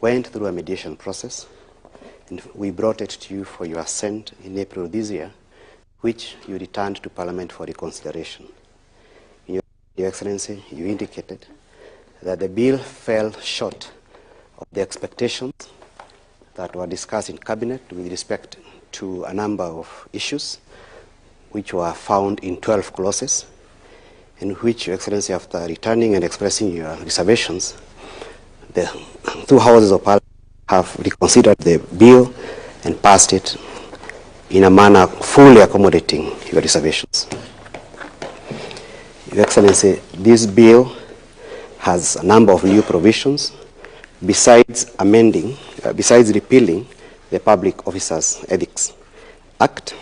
went through a mediation process, and we brought it to you for your assent in April this year, which you returned to Parliament for reconsideration. Your Excellency, you indicated that the bill fell short of the expectations that were discussed in Cabinet with respect to a number of issues, which were found in 12 clauses, in which, Your Excellency, after returning and expressing your reservations, the two houses of Parliament have reconsidered the bill and passed it in a manner fully accommodating your reservations. Your Excellency, this bill has a number of new provisions besides repealing the Public Officers Ethics Act,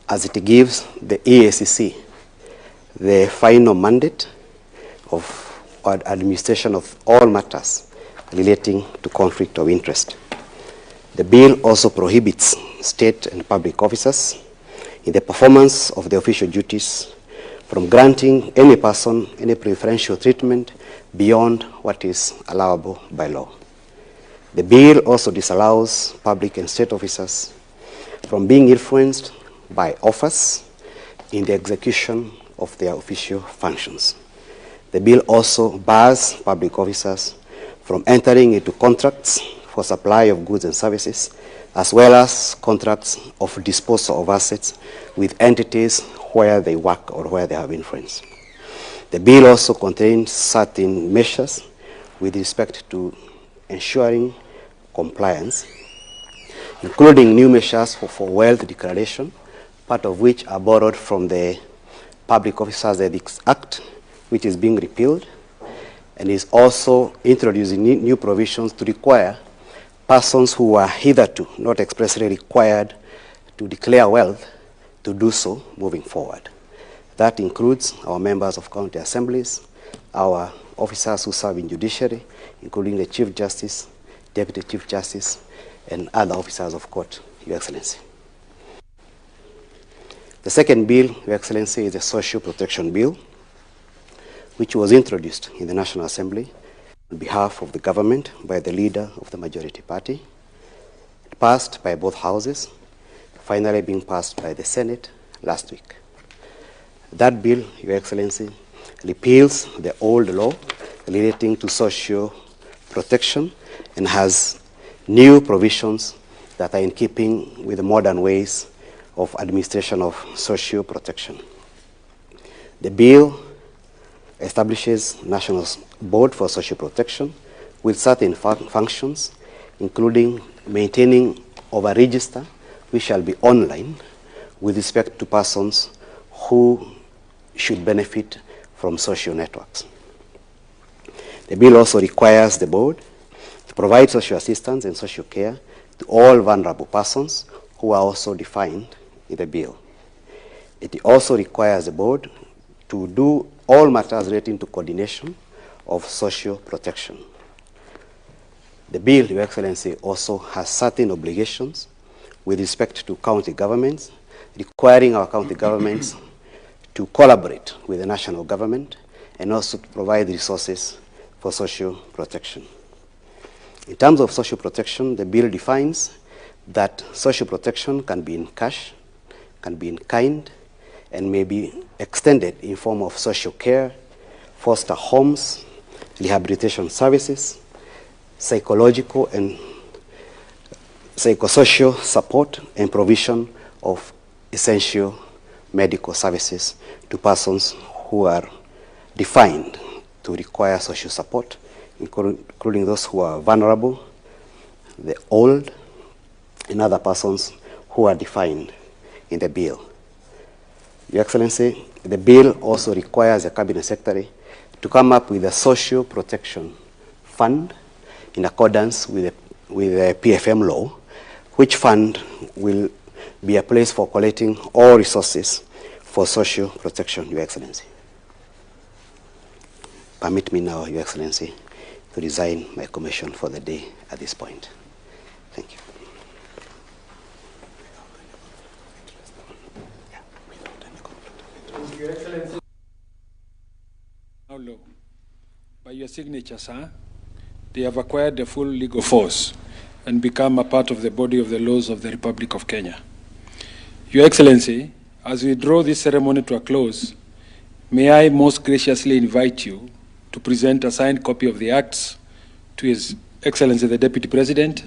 as it gives the EACC the final mandate of administration of all matters relating to conflict of interest. The bill also prohibits state and public officers in the performance of the official duties from granting any person any preferential treatment beyond what is allowable by law. The bill also disallows public and state officers from being influenced by offers in the execution of their official functions. The bill also bars public officers from entering into contracts for supply of goods and services, as well as contracts of disposal of assets with entities where they work or where they have influence. The bill also contains certain measures with respect to ensuring compliance, including new measures for wealth declaration, part of which are borrowed from the Public Officers Ethics Act, which is being repealed, and is also introducing new provisions to require persons who were hitherto not expressly required to declare wealth to do so moving forward. That includes our members of county assemblies, our officers who serve in judiciary, including the Chief Justice, Deputy Chief Justice, and other officers of court, Your Excellency. The second bill, Your Excellency, is a social protection bill, which was introduced in the National Assembly on behalf of the government by the leader of the majority party. It passed by both houses, finally being passed by the Senate last week. That bill, Your Excellency, repeals the old law relating to social protection and has new provisions that are in keeping with the modern ways of administration of social protection. The bill establishes National Board for Social Protection with certain functions, including maintaining of a register which shall be online with respect to persons who should benefit from social networks. The bill also requires the board to provide social assistance and social care to all vulnerable persons who are also defined in the bill. It also requires the board to do all matters relating to coordination of social protection. The bill, Your Excellency, also has certain obligations with respect to county governments, requiring our county governments to collaborate with the national government and also to provide resources for social protection. In terms of social protection, the bill defines that social protection can be in cash, can be in kind, and may be extended in form of social care, foster homes, rehabilitation services, psychological and psychosocial support, and provision of essential medical services to persons who are defined to require social support, including those who are vulnerable, the old, and other persons who are defined in the bill. Your Excellency, the bill also requires the Cabinet Secretary to come up with a social protection fund in accordance with the PFM law, which fund will be a place for collecting all resources for social protection, Your Excellency. Permit me now, Your Excellency, to resign my commission for the day at this point. Thank you. Your Excellency. Now, by your signature, sir, they have acquired the full legal force and become a part of the body of the laws of the Republic of Kenya. Your Excellency, as we draw this ceremony to a close, may I most graciously invite you to present a signed copy of the acts to His Excellency the Deputy President,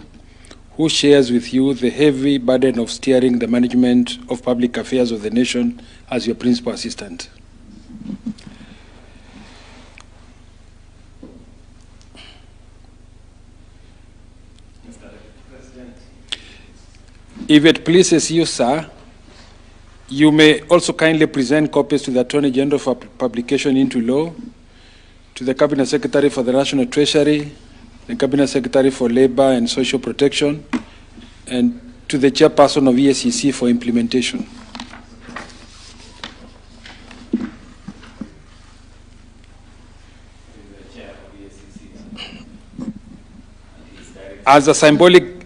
who shares with you the heavy burden of steering the management of public affairs of the nation as your principal assistant. If it pleases you, sir, you may also kindly present copies to the Attorney General for publication into law, to the Cabinet Secretary for the National Treasury, the Cabinet Secretary for Labor and Social Protection, and to the Chairperson of EACC for implementation. As a symbolic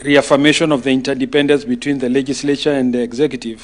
reaffirmation of the interdependence between the legislature and the executive,